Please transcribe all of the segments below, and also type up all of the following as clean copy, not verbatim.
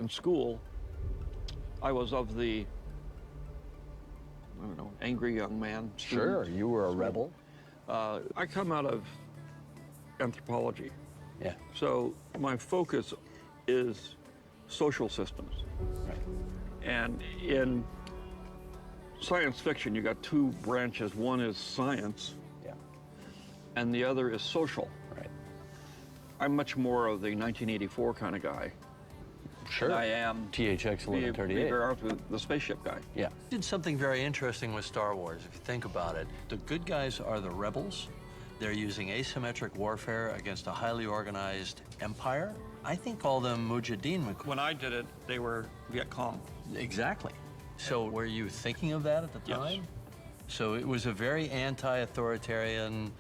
in school, I was of the, I don't know, angry young man. Sure, you were a rebel. I come out of anthropology. Yeah. So my focus is social systems. Right. And in science fiction, you got two branches. One is science, Yeah. and the other is social. Right. I'm much more of the 1984 kind of guy. Sure. than I am THX 1138. the spaceship guy. Yeah. Did something very interesting with Star Wars, if you think about it. The good guys are the rebels. They're using asymmetric warfare against a highly organized empire. I think call them Mujahideen. When I did it, they were Viet Cong. Exactly. So were you thinking of that at the time? Yes. So it was a very anti-authoritarian,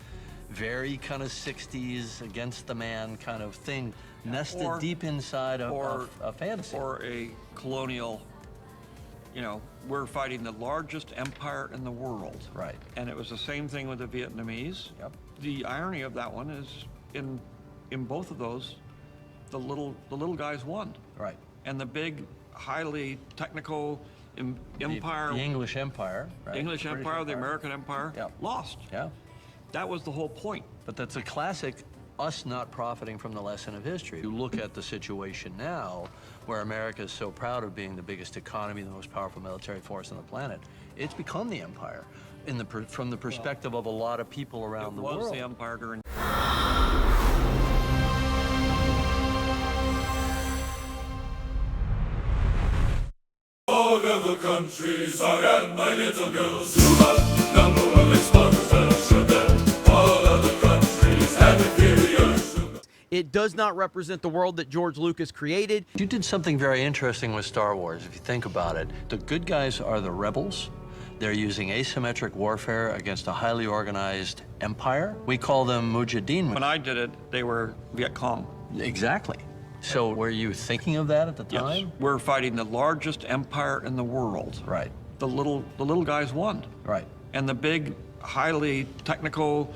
very kind of 60s against the man kind of thing, nested deep inside of a fantasy. Or a colonial, you know, we're fighting the largest empire in the world. Right. And it was the same thing with the Vietnamese. Yep. The irony of that one is in both of those, the little guys won. Right. And the big, highly technical empire, The English Empire, right? the English British empire, the American empire, Yep. lost. Yeah. That was the whole point. But that's a classic us not profiting from the lesson of history. You look at the situation now where America is so proud of being the biggest economy, the most powerful military force on the planet. It's become the empire from the perspective of a lot of people around the world. It was the empire during All of the countries I got my little girls who are number one exporters of sugar. All of the countries have inferior sugar. It does not represent the world that George Lucas created. You did something very interesting with Star Wars, if you think about it. The good guys are the rebels. They're using asymmetric warfare against a highly organized empire. We call them Mujahideen. When I did it, they were Viet Cong. Exactly. So were you thinking of that at the time? Yes. We're fighting the largest empire in the world. Right. The little guys won. Right. And the big, highly technical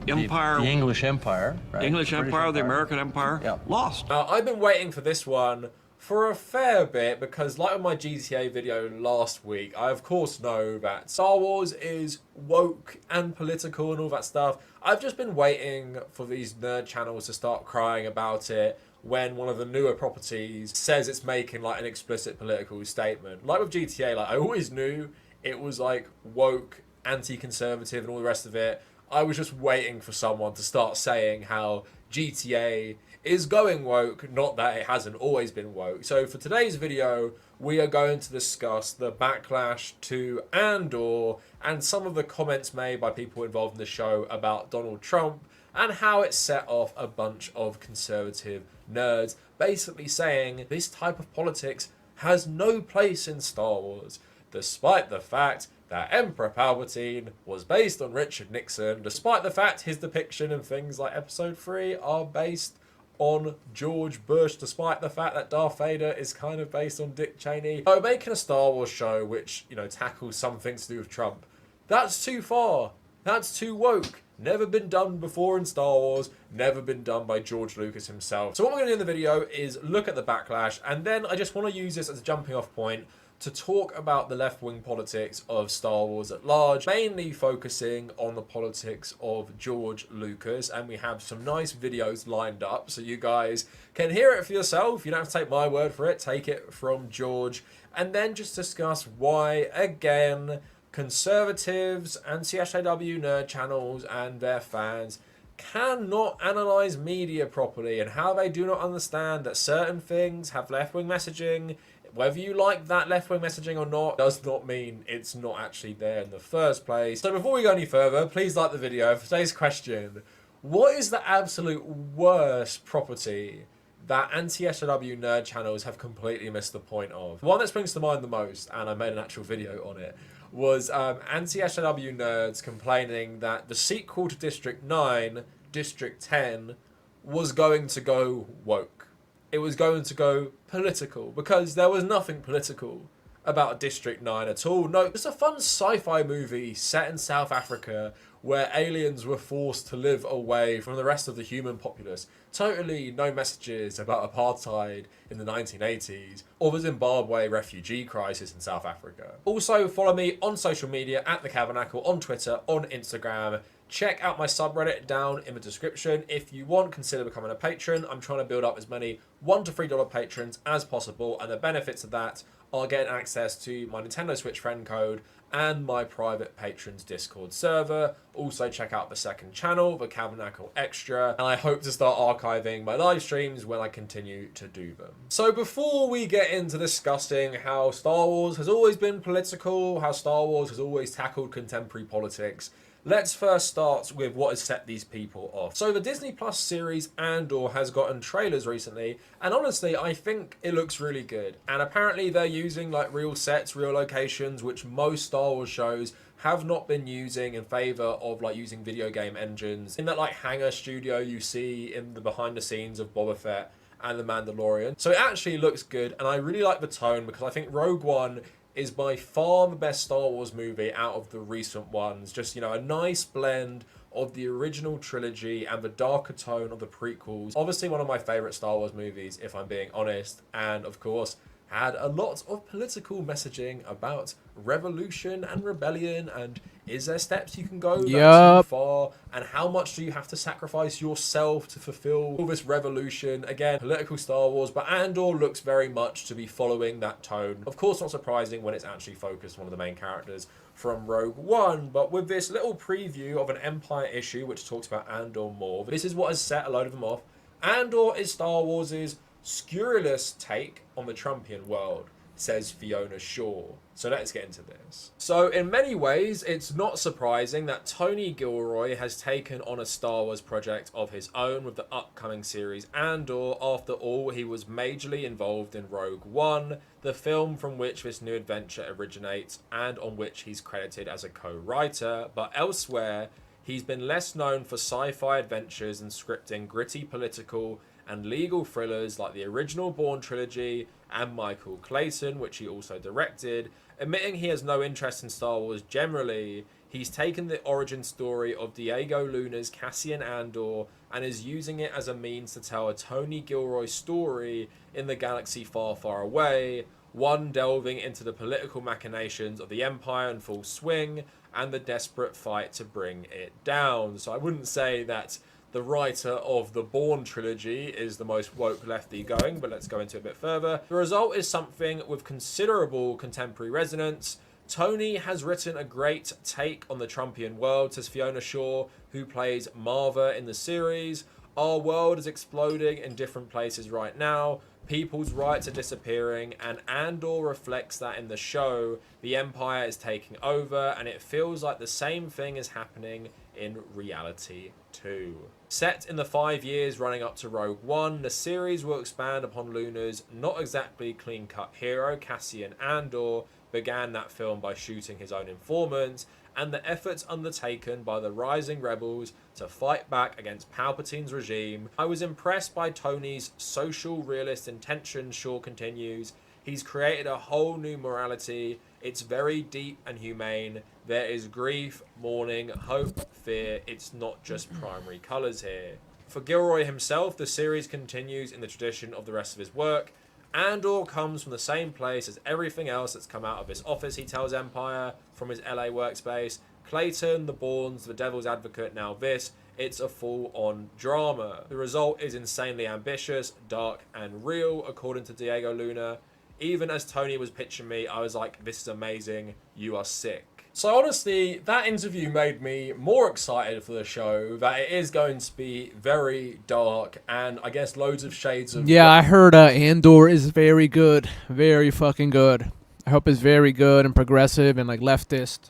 empire, The English Empire, right? the English British empire, the American empire, Yeah. lost. Now, I've been waiting for this one for a fair bit because, like with my GTA video last week, I of course know that Star Wars is woke and political and all that stuff. I've just been waiting for these nerd channels to start crying about it when one of the newer properties says it's making like an explicit political statement. Like with GTA, like I always knew it was like woke, anti-conservative and all the rest of it. I was just waiting for someone to start saying how GTA is going woke, not that it hasn't always been woke. So for today's video, we are going to discuss the backlash to Andor and some of the comments made by people involved in the show about Donald Trump and how it set off a bunch of conservative nerds basically saying this type of politics has no place in Star Wars, despite the fact that Emperor Palpatine was based on Richard Nixon, despite the fact his depiction in things like Episode 3 are based on George Bush, despite the fact that Darth Vader is kind of based on Dick Cheney. So making a Star Wars show which, you know, tackles something to do with Trump, that's too far. That's too woke. Never been done before in Star Wars, never been done by George Lucas himself. So what we're going to do in the video is look at the backlash, and then I just want to use this as a jumping off point to talk about the left-wing politics of Star Wars at large, mainly focusing on the politics of George Lucas, and we have some nice videos lined up so you guys can hear it for yourself. You don't have to take my word for it, take it from George, and then just discuss why, again, conservatives and CSAW nerd channels and their fans cannot analyze media properly and how they do not understand that certain things have left-wing messaging. Whether you like that left-wing messaging or not does not mean it's not actually there in the first place. So before we go any further, please like the video. For today's question, what is the absolute worst property that anti-SJW nerd channels have completely missed the point of? The one that springs to mind the most, and I made an actual video on it, was anti-SJW nerds complaining that the sequel to District 9, District 10, was going to go woke. It was going to go political, because there was nothing political about District 9 at all. No, it's a fun sci-fi movie set in South Africa where aliens were forced to live away from the rest of the human populace. Totally no messages about apartheid in the 1980s or the Zimbabwe refugee crisis in South Africa. Also, follow me on social media at the Kavernacle, on Twitter, on Instagram. Check out my subreddit down in the description. If you want, consider becoming a patron. I'm trying to build up as many $1 to $3 patrons as possible, and the benefits of that are getting access to my Nintendo Switch friend code and my private patrons Discord server. Also check out the second channel, the Kavernacle Extra, and I hope to start archiving my live streams when I continue to do them. So before we get into discussing how Star Wars has always been political, how Star Wars has always tackled contemporary politics, let's first start with what has set these people off. So the Disney Plus series Andor has gotten trailers recently, and honestly, I think it looks really good. And apparently they're using like real sets, real locations, which most Star Wars shows have not been using in favor of like using video game engines. In that like hangar studio you see in the behind the scenes of Boba Fett and The Mandalorian. So it actually looks good, and I really like the tone because I think Rogue One is by far the best Star Wars movie out of the recent ones. Just, you know, a nice blend of the original trilogy and the darker tone of the prequels. Obviously one of my favorite Star Wars movies, if I'm being honest, and of course had a lot of political messaging about revolution and rebellion, and is there steps you can go that too far, and how much do you have to sacrifice yourself to fulfill all this revolution. Again, political Star Wars, but Andor looks very much to be following that tone. Of course, not surprising when it's actually focused on one of the main characters from Rogue One, but with this little preview of an Empire issue which talks about Andor more, this is what has set a load of them off. Andor is Star Wars's scurrilous take on the Trumpian world, says Fiona Shaw. So let's get into this. So in many ways, it's not surprising that Tony Gilroy has taken on a Star Wars project of his own with the upcoming series Andor. After all, he was majorly involved in Rogue One, the film from which this new adventure originates and on which he's credited as a co-writer, but elsewhere, he's been less known for sci-fi adventures and scripting gritty political and legal thrillers like the original Bourne trilogy and Michael Clayton, which he also directed. Admitting he has no interest in Star Wars generally, he's taken the origin story of Diego Luna's Cassian Andor and is using it as a means to tell a Tony Gilroy story in the galaxy far, far away, one delving into the political machinations of the Empire in full swing and the desperate fight to bring it down. So I wouldn't say that the writer of the Bourne trilogy is the most woke lefty going, but let's go into it a bit further. The result is something with considerable contemporary resonance. Tony has written a great take on the Trumpian world, says Fiona Shaw, who plays Marva in the series. Our world is exploding in different places right now. People's rights are disappearing, and Andor reflects that in the show. The Empire is taking over, and it feels like the same thing is happening in reality too. Set in the 5 years running up to Rogue One, the series will expand upon Luna's not exactly clean-cut hero. Cassian Andor began that film by shooting his own informants, and the efforts undertaken by the rising rebels to fight back against Palpatine's regime. I was impressed by Tony's social realist intentions, Shaw continues. He's created a whole new morality. It's very deep and humane. There is grief, mourning, hope, fear. It's not just primary colours here. For Gilroy himself, the series continues in the tradition of the rest of his work. Andor comes from the same place as everything else that's come out of his office, he tells Empire, from his LA workspace. Clayton, the Bournes, the Devil's Advocate, now this. It's a full-on drama. The result is insanely ambitious, dark, and real, according to Diego Luna. Even as Tony was pitching me, I was like, this is amazing, you are sick. So honestly, that interview made me more excited for the show, that it is going to be very dark, and I guess loads of shades of... Yeah, I heard Andor is very good. Very fucking good. I hope it's very good and progressive and like leftist.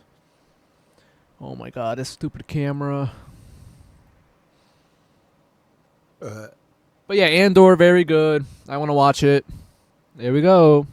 Oh my god, this stupid camera. But yeah, Andor, very good. I want to watch it. There we go.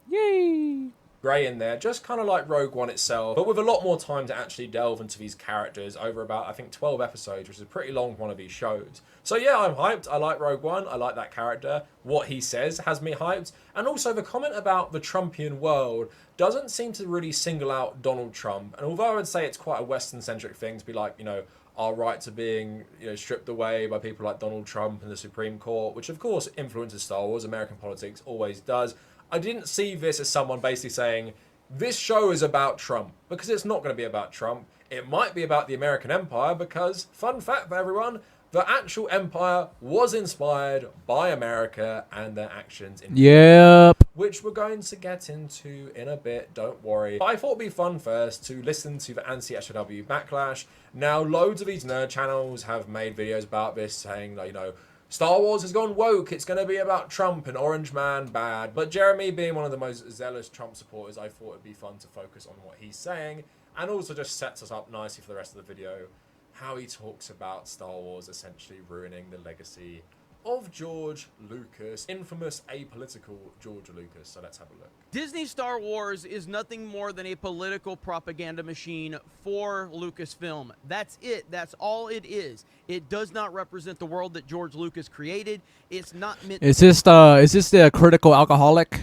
Yay! grey in there, just kind of like Rogue One itself, but with a lot more time to actually delve into these characters over about, I think, 12 episodes, which is a pretty long one of these shows. So yeah, I'm hyped. I like Rogue One. I like that character. What he says has me hyped. And also the comment about the Trumpian world doesn't seem to really single out Donald Trump. And although I would say it's quite a Western-centric thing to be like, you know, our right to being, you know, stripped away by people like Donald Trump and the Supreme Court, which of course influences Star Wars, American politics always does. I didn't see this as someone basically saying, this show is about Trump, because it's not going to be about Trump. It might be about the American Empire, because, fun fact for everyone, the actual empire was inspired by America and their actions in which we're going to get into in a bit, don't worry. But I thought it'd be fun first to listen to the anti-SJW backlash. Now, loads of these nerd channels have made videos about this, saying, like, you know, Star Wars has gone woke, it's going to be about Trump and Orange Man bad. But Jeremy, being one of the most zealous Trump supporters, I thought it'd be fun to focus on what he's saying, and also just sets us up nicely for the rest of the video, how he talks about Star Wars essentially ruining the legacy of George Lucas, infamous apolitical George Lucas. So let's have a look. Disney Star Wars is nothing more than a political propaganda machine for Lucasfilm. That's it. That's all it is. It does not represent the world that George Lucas created. It's not meant. Is this the critical alcoholic?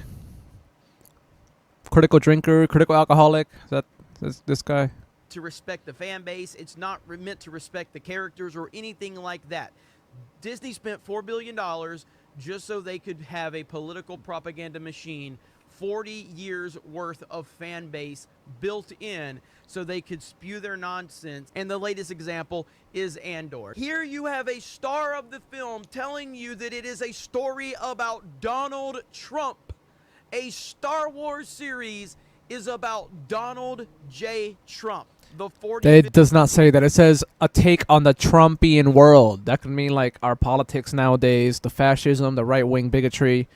Critical drinker, critical alcoholic? Is that this guy? To respect the fan base. It's not meant to respect the characters or anything like that. Disney spent $4 billion just so they could have a political propaganda machine, 40 years worth of fan base built in so they could spew their nonsense. And the latest example is Andor. Here you have a star of the film telling you that it is a story about Donald Trump. A Star Wars series is about Donald J. Trump. It does not say that. It says a take on the Trumpian world. That could mean like our politics nowadays, the fascism, the right-wing bigotry. It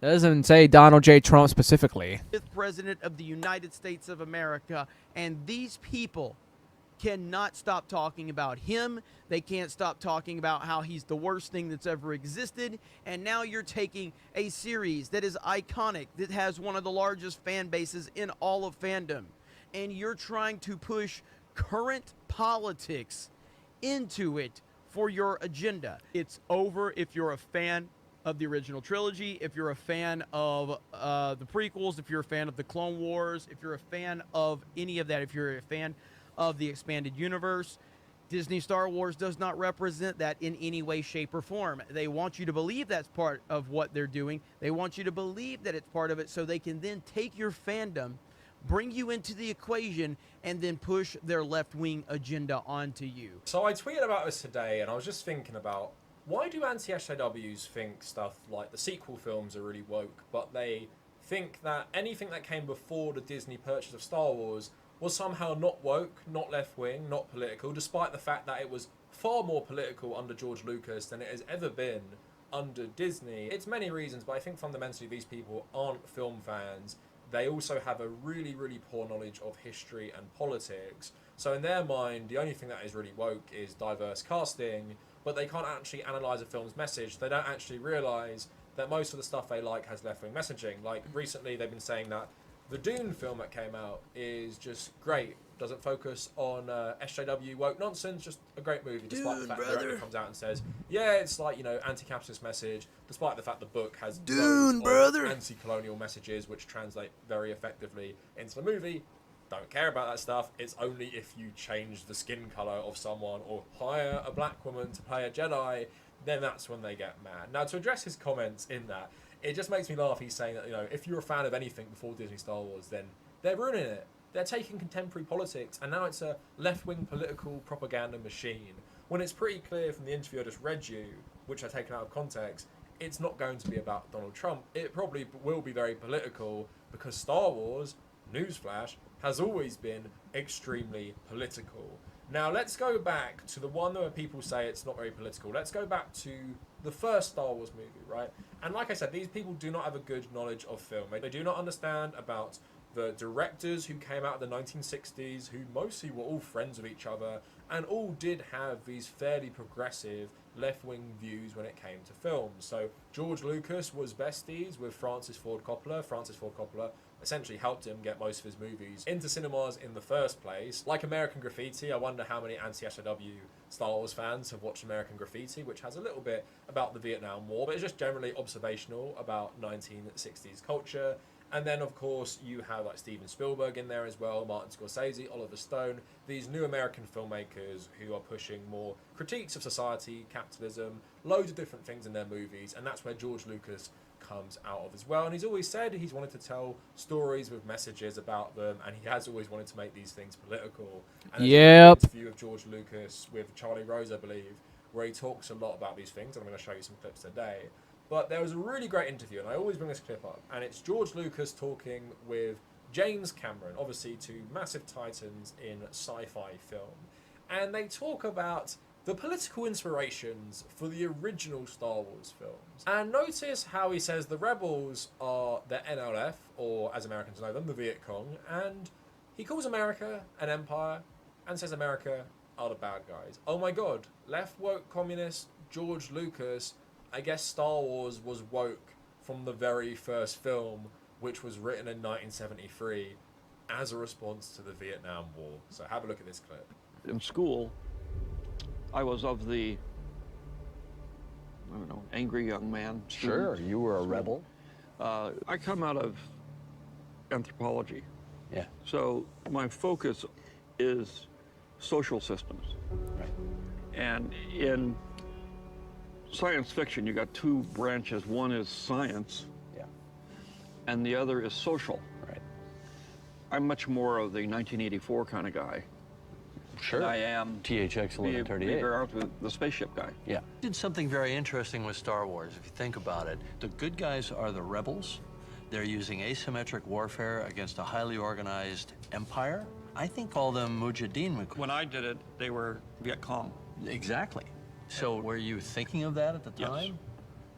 doesn't say Donald J. Trump specifically. President of the United States of America, and these people cannot stop talking about him. They can't stop talking about how he's the worst thing that's ever existed. And now you're taking a series that is iconic, that has one of the largest fan bases in all of fandom, and you're trying to push current politics into it for your agenda. It's over if you're a fan of the original trilogy, if you're a fan of the prequels, if you're a fan of the Clone Wars, if you're a fan of any of that, if you're a fan of the expanded universe. Disney Star Wars does not represent that in any way, shape, or form. They want you to believe that's part of what they're doing. They want you to believe that it's part of it so they can then take your fandom, bring you into the equation, and then push their left-wing agenda onto you. So I tweeted about this today, and I was just thinking about, why do anti-SJWs think stuff like the sequel films are really woke, but they think that anything that came before the Disney purchase of Star Wars was somehow not woke, not left-wing, not political, despite the fact that it was far more political under George Lucas than it has ever been under Disney? It's many reasons, but I think fundamentally these people aren't film fans. They also have a really, really poor knowledge of history and politics. So in their mind, the only thing that is really woke is diverse casting, but they can't actually analyse a film's message. They don't actually realise that most of the stuff they like has left-wing messaging. Like, recently they've been saying that the Dune film that came out is just great. Doesn't focus on SJW woke nonsense, just a great movie, despite the fact that the director comes out and says, yeah, it's like, you know, anti-capitalist message, despite the fact the book has loads of anti-colonial messages which translate very effectively into the movie. Don't care about that stuff. It's only if you change the skin colour of someone or hire a black woman to play a Jedi, then that's when they get mad. Now, to address his comments in that, it just makes me laugh. He's saying that, you know, if you're a fan of anything before Disney Star Wars, then they're ruining it. They're taking contemporary politics, and now it's a left-wing political propaganda machine. When it's pretty clear from the interview I just read you, which I've taken out of context, it's not going to be about Donald Trump. It probably will be very political, because Star Wars, newsflash, has always been extremely political. Now, let's go back to the one where people say it's not very political. Let's go back to the first Star Wars movie, right? And like I said, these people do not have a good knowledge of film. They do not understand about the directors who came out in the 1960s, who mostly were all friends with each other, and all did have these fairly progressive left-wing views when it came to films. So George Lucas was besties with Francis Ford Coppola. Francis Ford Coppola essentially helped him get most of his movies into cinemas in the first place. Like American Graffiti, I wonder how many anti-SJW Star Wars fans have watched American Graffiti, which has a little bit about the Vietnam War, but it's just generally observational about 1960s culture. And then, of course, you have like Steven Spielberg in there as well, Martin Scorsese, Oliver Stone, these new American filmmakers who are pushing more critiques of society, capitalism, loads of different things in their movies, and that's where George Lucas comes out of as well. And he's always said he's wanted to tell stories with messages about them, and he has always wanted to make these things political. And there's an interview of George Lucas with Charlie Rose, I believe, where he talks a lot about these things, and I'm going to show you some clips today. But there was a really great interview, and I always bring this clip up, and it's George Lucas talking with James Cameron, obviously two massive titans in sci-fi film. And they talk about the political inspirations for the original Star Wars films. And notice how he says the rebels are the NLF, or as Americans know them, the Viet Cong, and he calls America an empire and says America are the bad guys. Oh my god, left woke communist George Lucas. I guess Star Wars was woke from the very first film, which was written in 1973 as a response to the Vietnam War. So have a look at this clip. In school, I was of the, I don't know, angry young man. Sure, you were a rebel. I come out of anthropology. Yeah. So my focus is social systems. Right. And in science fiction, you got two branches. One is science, Yeah. and the other is social. Right. I'm much more of the 1984 kind of guy. Sure. than I am THX 1138. with the spaceship guy. Yeah. Did something very interesting with Star Wars, if you think about it. The good guys are the rebels. They're using asymmetric warfare against a highly organized empire. I think call them Mujahideen. When I did it, they were Viet Cong. Exactly. So were you thinking of that at the Yes. time?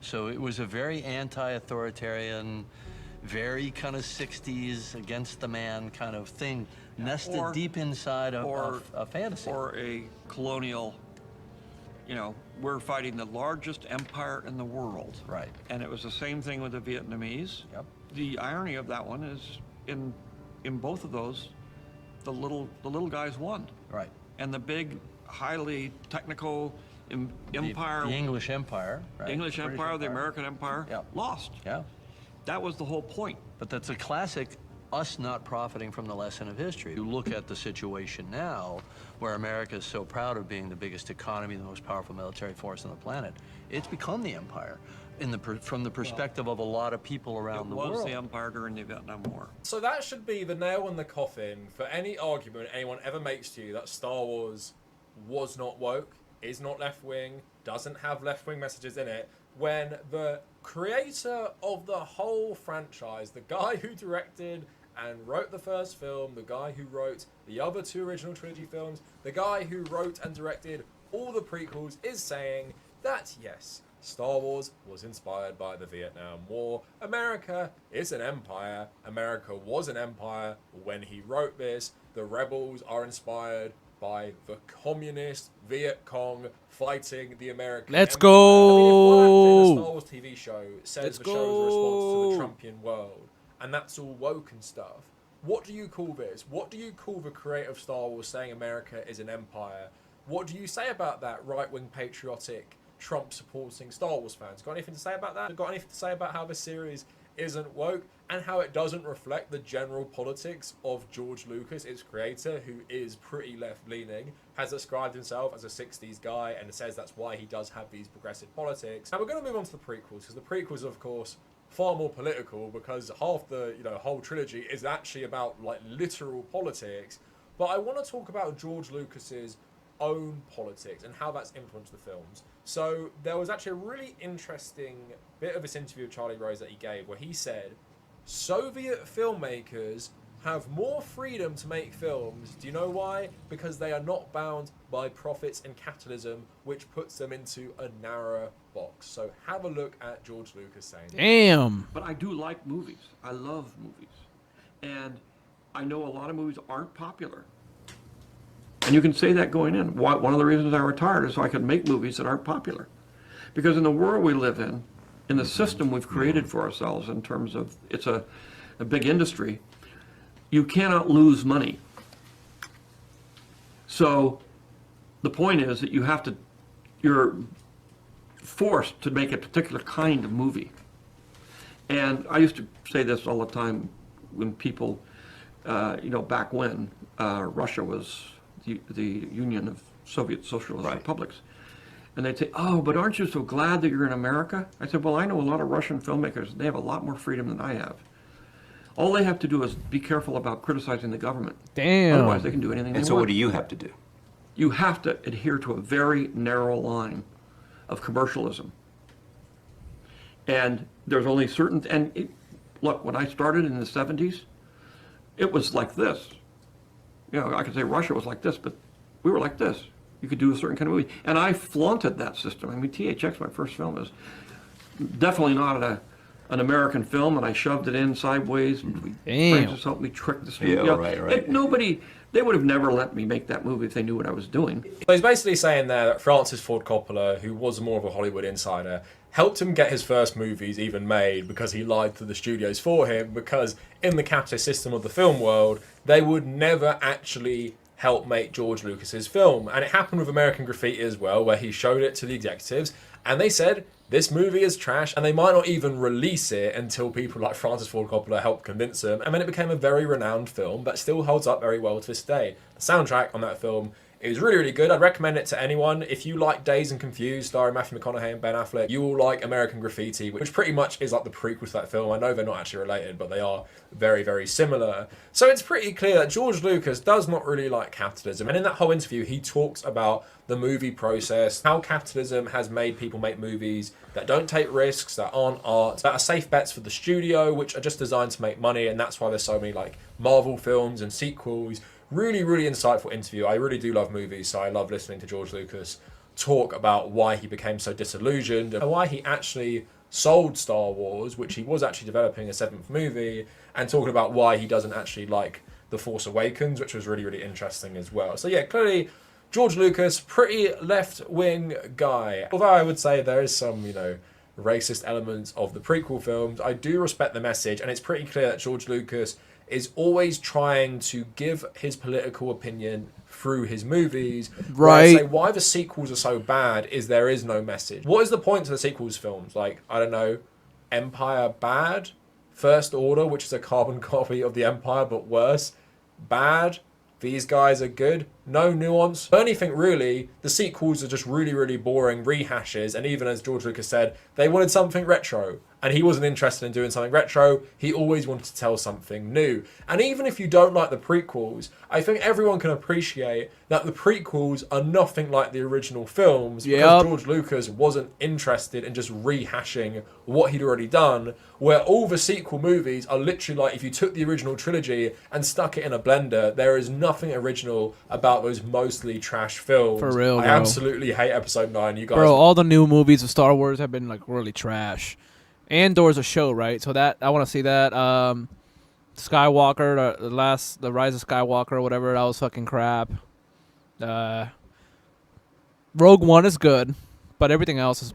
So it was a very anti-authoritarian, very kind of 60s against the man kind of thing, nested Or- deep inside of a fantasy. Or a colonial, you know, we're fighting the largest empire in the world. Right. And it was the same thing with the Vietnamese. Yep. The irony of that one is in both of those, the little guys won. Right. And the big, highly technical empire, The English Empire, right? the English British empire, the American empire, Yep. lost. Yeah. That was the whole point. But that's a classic, us not profiting from the lesson of history. You look at the situation now, where America is so proud of being the biggest economy, the most powerful military force on the planet. It's become the empire, from the perspective of a lot of people around the It was world. the empire during the Vietnam War. So that should be the nail in the coffin for any argument anyone ever makes to you that Star Wars was not woke, is not left-wing, doesn't have left-wing messages in it, when the creator of the whole franchise, the guy who directed and wrote the first film, the guy who wrote the other two original trilogy films, the guy who wrote and directed all the prequels, is saying that, yes, Star Wars was inspired by the Vietnam War. America is an empire. America was an empire when he wrote this. The rebels are inspired by the communist Viet Cong fighting the American Let's empire. I mean, if one actor in a go. Star Wars TV show says Let's the show's a response to go. the Trumpian world, and that's all woke and stuff, what do you call this? What do you call the creator of Star Wars saying America is an empire? What do you say about that right-wing patriotic Trump-supporting Star Wars fans? Got anything to say about that? Got anything to say about how the series isn't woke and how it doesn't reflect the general politics of George Lucas, its creator, who is pretty left-leaning, has described himself as a 60s guy and says that's why he does have these progressive politics. Now we're going to move on to the prequels, because the prequels, of course, far more political, because half the whole trilogy is actually about like literal politics. But I want to talk about George Lucas's own politics and how that's influenced the films. So there was actually a really interesting bit of this interview with Charlie Rose that he gave where he said Soviet filmmakers have more freedom to make films. Do you know why? Because they are not bound by profits and capitalism, which puts them into a narrower box. So have a look at George Lucas saying that. Damn. But I do like movies. I love movies. And I know a lot of movies aren't popular. And you can say that going in. One of the reasons I retired is so I could make movies that aren't popular. Because in the world we live in the system we've created for ourselves in terms of, it's a big industry, you cannot lose money. So the point is that you're forced to make a particular kind of movie. And I used to say this all the time when people, back when Russia was the Union of Soviet Socialist Republics. And they'd say, oh, but aren't you so glad that you're in America? I said, well, I know a lot of Russian filmmakers. They have a lot more freedom than I have. All they have to do is be careful about criticizing the government. Damn. Otherwise, they can do anything they want. And so what do you have to do? You have to adhere to a very narrow line of commercialism. And there's only certain, look, when I started in the 70s, it was like this. I could say Russia was like this, but we were like this. You could do a certain kind of movie. And I flaunted that system. I mean, THX, my first film, is definitely not an American film, and I shoved it in sideways. Francis helped me trick the studio. Yeah, right. They would have never let me make that movie if they knew what I was doing. So he's basically saying there that Francis Ford Coppola, who was more of a Hollywood insider, helped him get his first movies even made because he lied to the studios for him, because in the capitalist system of the film world, they would never actually help make George Lucas's film. And it happened with American Graffiti as well, where he showed it to the executives and they said, this movie is trash, and they might not even release it until people like Francis Ford Coppola helped convince them. And then it became a very renowned film that still holds up very well to this day. The soundtrack on that film is really, really good. I'd recommend it to anyone. If you like Dazed and Confused, starring Matthew McConaughey and Ben Affleck, you will like American Graffiti, which pretty much is like the prequel to that film. I know they're not actually related, but they are very, very similar. So it's pretty clear that George Lucas does not really like capitalism. And in that whole interview, he talks about the movie process, how capitalism has made people make movies that don't take risks, that aren't art, that are safe bets for the studio, which are just designed to make money. And that's why there's so many like Marvel films and sequels. Really, really insightful interview. I really do love movies, so I love listening to George Lucas talk about why he became so disillusioned and why he actually sold Star Wars, which he was actually developing a 7th movie, and talking about why he doesn't actually like The Force Awakens, which was really, really interesting as well. So yeah, clearly George Lucas, pretty left-wing guy. Although I would say there is some, racist elements of the prequel films, I do respect the message, and it's pretty clear that George Lucas is always trying to give his political opinion through his movies. Right. Say why the sequels are so bad is there is no message. What is the point of the sequels films? Like, I don't know, Empire bad? First Order, which is a carbon copy of the Empire but worse, bad? These guys are good? No nuance. If anything, really, the sequels are just really, really boring rehashes, and even as George Lucas said, they wanted something retro. And he wasn't interested in doing something retro. He always wanted to tell something new. And even if you don't like the prequels, I think everyone can appreciate that the prequels are nothing like the original films, because George Lucas wasn't interested in just rehashing what he'd already done, where all the sequel movies are literally like if you took the original trilogy and stuck it in a blender. There is nothing original about those mostly trash films. For real, I bro. absolutely hate Episode 9. You guys, Bro, all the new movies of Star Wars have been like really trash. Andor's a show, right? So that I want to see that. Skywalker, the Rise of Skywalker, or whatever. That was fucking crap. Rogue One is good, but everything else is.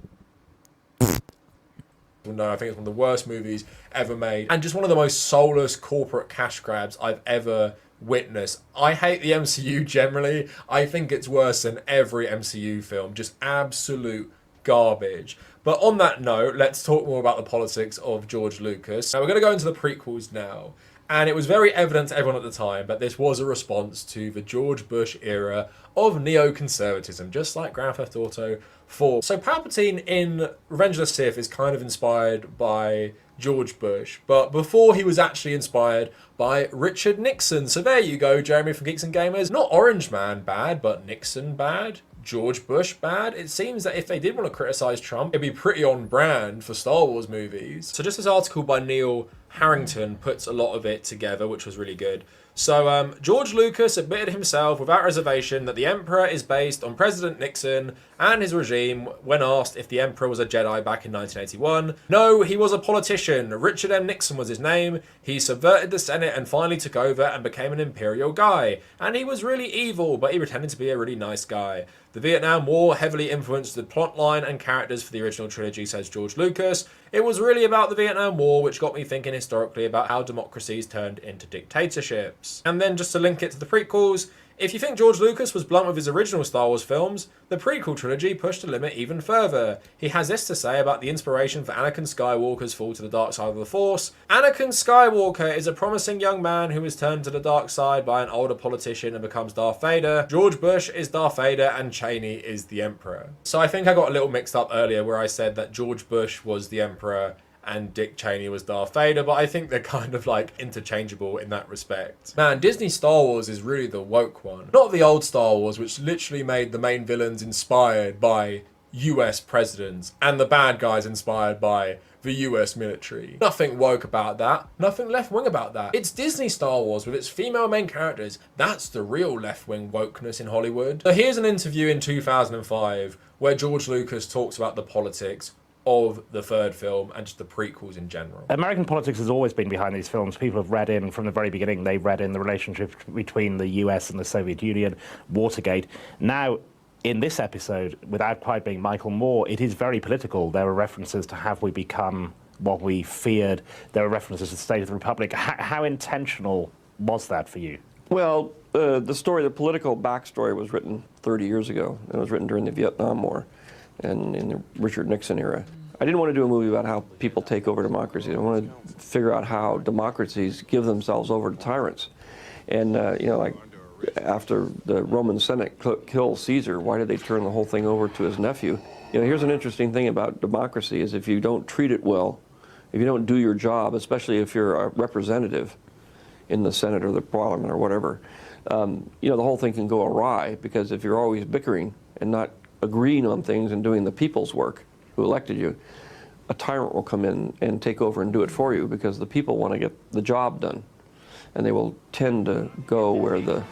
No, I think it's one of the worst movies ever made, and just one of the most soulless corporate cash grabs I've ever witnessed. I hate the MCU generally. I think it's worse than every MCU film. Just absolute garbage. But on that note, let's talk more about the politics of George Lucas. Now, we're going to go into the prequels now. And it was very evident to everyone at the time that this was a response to the George Bush era of neoconservatism, just like Grand Theft Auto 4. So Palpatine in Revenge of the Sith is kind of inspired by George Bush, but before he was actually inspired by Richard Nixon. So there you go, Jeremy from Geeks and Gamers. Not Orange Man bad, but Nixon bad. George Bush bad. It seems that if they did want to criticize Trump, it'd be pretty on brand for Star Wars movies. So just this article by Neil Harrington puts a lot of it together, which was really good. So George Lucas admitted himself without reservation that the Emperor is based on President Nixon and his regime when asked if the Emperor was a Jedi back in 1981. No, he was a politician. Richard M. Nixon was his name. He subverted the Senate and finally took over and became an imperial guy. And he was really evil, but he pretended to be a really nice guy. The Vietnam War heavily influenced the plotline and characters for the original trilogy, says George Lucas. It was really about the Vietnam War, which got me thinking historically about how democracies turned into dictatorships. And then just to link it to the prequels, if you think George Lucas was blunt with his original Star Wars films, the prequel trilogy pushed the limit even further. He has this to say about the inspiration for Anakin Skywalker's fall to the dark side of the Force. Anakin Skywalker is a promising young man who is turned to the dark side by an older politician and becomes Darth Vader. George Bush is Darth Vader and Cheney is the Emperor. So I think I got a little mixed up earlier where I said that George Bush was the Emperor and Dick Cheney was Darth Vader, but I think they're kind of like interchangeable in that respect. Man, Disney Star Wars is really the woke one. Not the old Star Wars, which literally made the main villains inspired by US presidents and the bad guys inspired by the US military. Nothing woke about that. Nothing left-wing about that. It's Disney Star Wars with its female main characters. That's the real left-wing wokeness in Hollywood. So here's an interview in 2005 where George Lucas talks about the politics of the third film and just the prequels in general. American politics has always been behind these films. People have read in from the very beginning. They read in the relationship between the US and the Soviet Union, Watergate. Now, in this episode, without quite being Michael Moore, it is very political. There are references to have we become what we feared. There are references to the State of the Republic. How intentional was that for you? Well, the story, the political backstory was written 30 years ago. It was written during the Vietnam War and in the Richard Nixon era. I didn't want to do a movie about how people take over democracy. I wanted to figure out how democracies give themselves over to tyrants. And, you know, like after the Roman Senate killed Caesar, why did they turn the whole thing over to his nephew? You know, here's an interesting thing about democracy is if you don't treat it well, if you don't do your job, especially if you're a representative in the Senate or the Parliament or whatever, you know, the whole thing can go awry because if you're always bickering and not agreeing on things and doing the people's work who elected you, a tyrant will come in and take over and do it for you because the people want to get the job done. And they will tend to go where the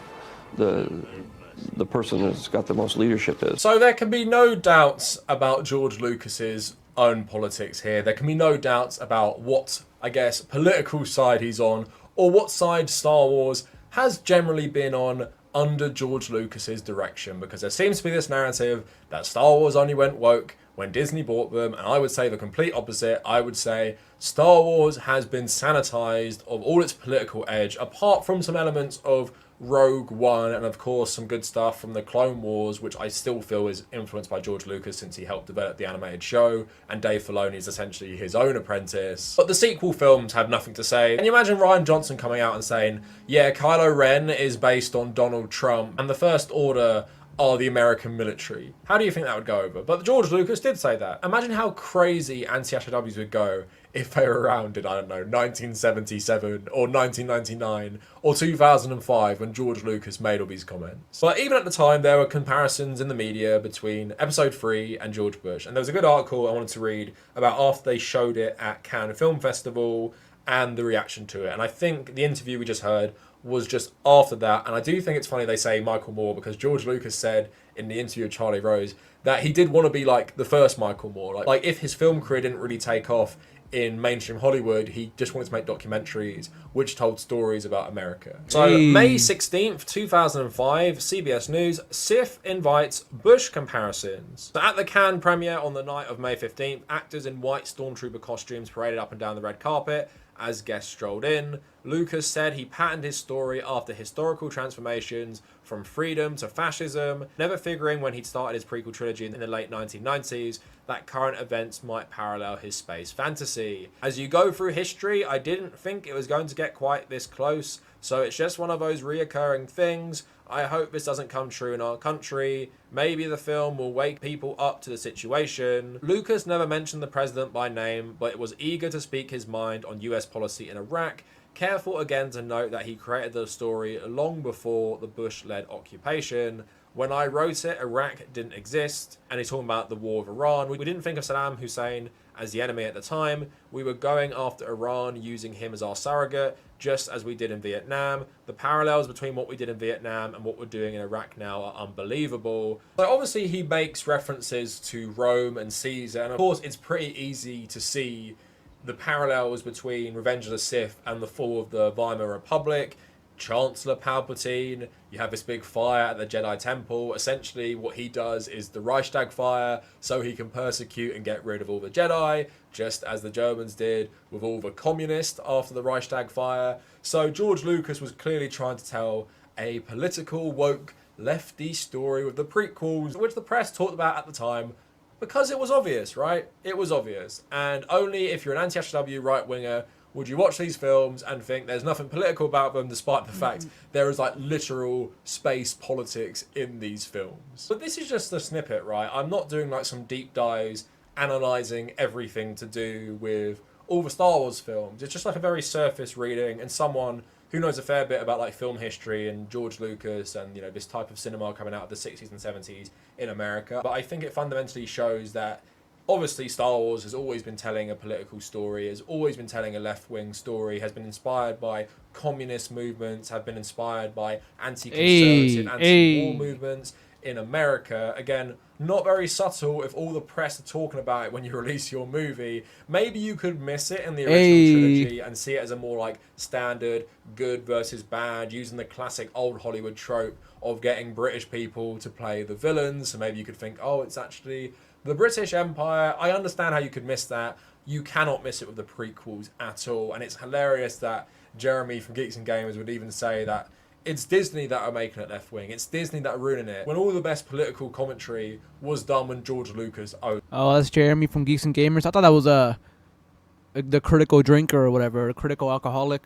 person that's got the most leadership is. So there can be no doubts about George Lucas's own politics here. There can be no doubts about what, I guess, political side he's on or what side Star Wars has generally been on under George Lucas's direction, because there seems to be this narrative that Star Wars only went woke when Disney bought them, and I would say the complete opposite. I would say Star Wars has been sanitized of all its political edge, apart from some elements of Rogue One and of course some good stuff from the Clone Wars, which I still feel is influenced by George Lucas since he helped develop the animated show, and Dave Filoni is essentially his own apprentice. But the sequel films have nothing to say. Can you imagine Rian Johnson coming out and saying, yeah, Kylo Ren is based on Donald Trump and the First Order are the American military? How do you think that would go over? But George Lucas did say that. Imagine how crazy anti-SJWs would go if they were around in, I don't know, 1977 or 1999 or 2005 when George Lucas made all these comments. But even at the time, there were comparisons in the media between Episode 3 and George Bush. And there was a good article I wanted to read about after they showed it at Cannes Film Festival and the reaction to it. And I think the interview we just heard was just after that. And I do think it's funny they say Michael Moore, because George Lucas said in the interview with Charlie Rose that he did want to be like the first Michael Moore. Like if his film career didn't really take off in mainstream Hollywood, he just wanted to make documentaries which told stories about America. So May 16th, 2005, CBS News, SIFF invites Bush comparisons. So at the Cannes premiere on the night of May 15th, actors in white stormtrooper costumes paraded up and down the red carpet as guests strolled in. Lucas said he patterned his story after historical transformations from freedom to fascism, never figuring when he'd started his prequel trilogy in the late 1990s that current events might parallel his space fantasy. As you go through history, I didn't think it was going to get quite this close, so it's just one of those reoccurring things. I hope this doesn't come true in our country. Maybe the film will wake people up to the situation. Lucas never mentioned the president by name, but was eager to speak his mind on US policy in Iraq. Careful again to note that he created the story long before the Bush-led occupation. When I wrote it, Iraq didn't exist, and he's talking about the war of Iran. We didn't think of Saddam Hussein as the enemy at the time. We were going after Iran, using him as our surrogate, just as we did in Vietnam. The parallels between what we did in Vietnam and what we're doing in Iraq now are unbelievable. So obviously he makes references to Rome and Caesar, and of course it's pretty easy to see the parallels between Revenge of the Sith and the fall of the Weimar Republic. Chancellor Palpatine, you have this big fire at the Jedi Temple. Essentially what he does is the Reichstag fire, so he can persecute and get rid of all the Jedi, just as the Germans did with all the communists after the Reichstag fire. So George Lucas was clearly trying to tell a political, woke, lefty story with the prequels, which the press talked about at the time, because it was obvious, right? It was obvious. And only if you're an anti-SJW right-winger would you watch these films and think there's nothing political about them, despite the fact there is like literal space politics in these films. But this is just a snippet, right? I'm not doing like some deep dives analysing everything to do with all the Star Wars films. It's just like a very surface reading, and someone who knows a fair bit about like film history and George Lucas and, you know, this type of cinema coming out of the 60s and 70s in America. But I think it fundamentally shows that obviously Star Wars has always been telling a political story, has always been telling a left-wing story, has been inspired by communist movements, have been inspired by anti-conservative, anti-war movements in America. Again, not very subtle if all the press are talking about it when you release your movie. Maybe you could miss it in the original trilogy and see it as a more like standard good versus bad, using the classic old Hollywood trope of getting British people to play the villains. So maybe you could think, oh, it's actually the British Empire. I understand how you could miss that. You cannot miss it with the prequels at all. And it's hilarious that Jeremy from Geeks and Gamers would even say that it's Disney that are making it left wing. It's Disney that are ruining it, when all the best political commentary was done when George Lucas owned. Oh, that's Jeremy from Geeks and Gamers. I thought that was the critical drinker or whatever, a critical alcoholic.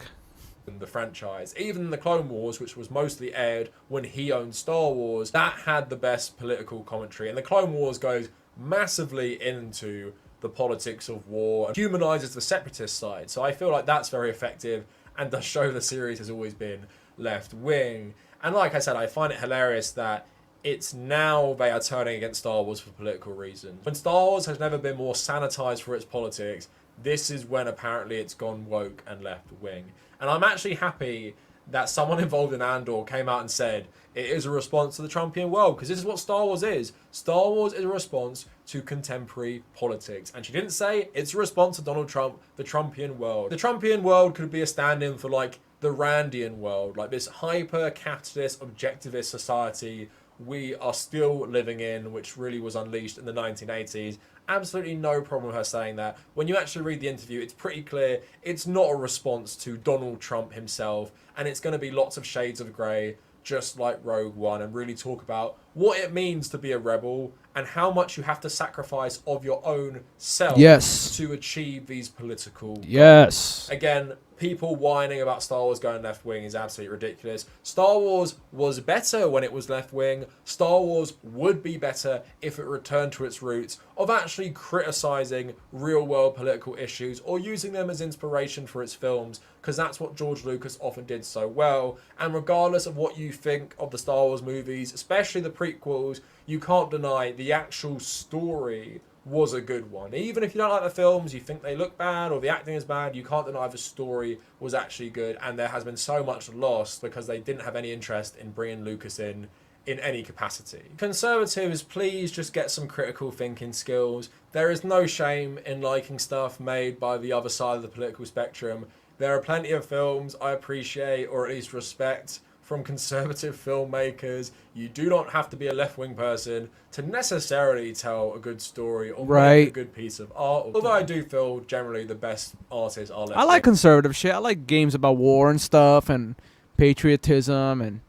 The franchise, even the Clone Wars, which was mostly aired when he owned Star Wars, that had the best political commentary. And the Clone Wars goes massively into the politics of war and humanizes the separatist side. So I feel like that's very effective and does show the series has always been left wing. And like I said, I find it hilarious that it's now they are turning against Star Wars for political reasons. When Star Wars has never been more sanitized for its politics, this is when apparently it's gone woke and left wing. And I'm actually happy that someone involved in Andor came out and said it is a response to the Trumpian world, because this is what Star Wars is. Star Wars is a response to contemporary politics. And she didn't say it's a response to Donald Trump, the Trumpian world. The Trumpian world could be a stand-in for like the Randian world, like this hyper-capitalist, objectivist society we are still living in, which really was unleashed in the 1980s. Absolutely no problem with her saying that. When you actually read the interview, it's pretty clear it's not a response to Donald Trump himself, and it's going to be lots of shades of grey, just like Rogue One, and really talk about what it means to be a rebel and how much you have to sacrifice of your own self to achieve these political goals. Again, people whining about Star Wars going left wing is absolutely ridiculous. Star Wars was better when it was left wing. Star Wars would be better if it returned to its roots of actually criticizing real world political issues or using them as inspiration for its films, because that's what George Lucas often did so well. And regardless of what you think of the Star Wars movies, especially the prequels, you can't deny the actual story was a good one. Even if you don't like the films, you think they look bad or the acting is bad, you can't deny the story was actually good. And there has been so much lost because they didn't have any interest in bringing Lucas in any capacity. Conservatives, please just get some critical thinking skills. There is no shame in liking stuff made by the other side of the political spectrum. There are plenty of films I appreciate, or at least respect, from conservative filmmakers. You do not have to be a left-wing person to necessarily tell a good story or make a good piece of art. Although I do feel generally the best artists are left-wing. I like conservative shit. I like games about war and stuff and patriotism, and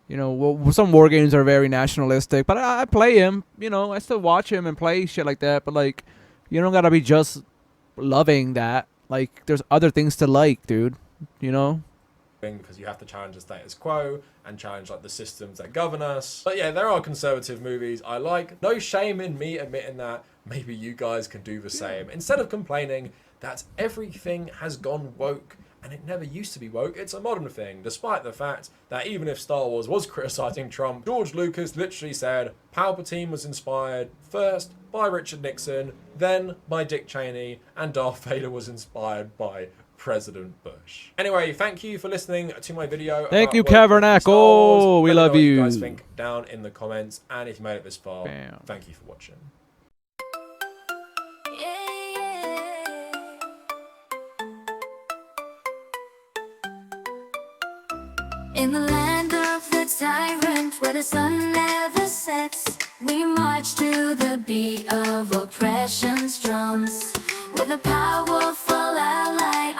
you know, some war games are very nationalistic, but I play them. You know, I still watch them and play shit like that. But like, you don't gotta be just loving that. Like, there's other things to like, dude. You know. Because you have to challenge the status quo and challenge like the systems that govern us. But yeah, there are conservative movies I like. No shame in me admitting that. Maybe you guys can do the same. Instead of complaining that everything has gone woke and it never used to be woke, it's a modern thing, despite the fact that even if Star Wars was criticizing Trump, George Lucas literally said Palpatine was inspired first by Richard Nixon, then by Dick Cheney, and Darth Vader was inspired by President Bush. Anyway, thank you for listening to my video. Thank about you, woke versus Kavernacle. Star Wars. We Let me love know what you. you guys think down in the comments, and if you made it this far, Bam. thank you for watching. In the land of the tyrant, where the sun never sets, we march to the beat of oppression's drums. With a powerful ally,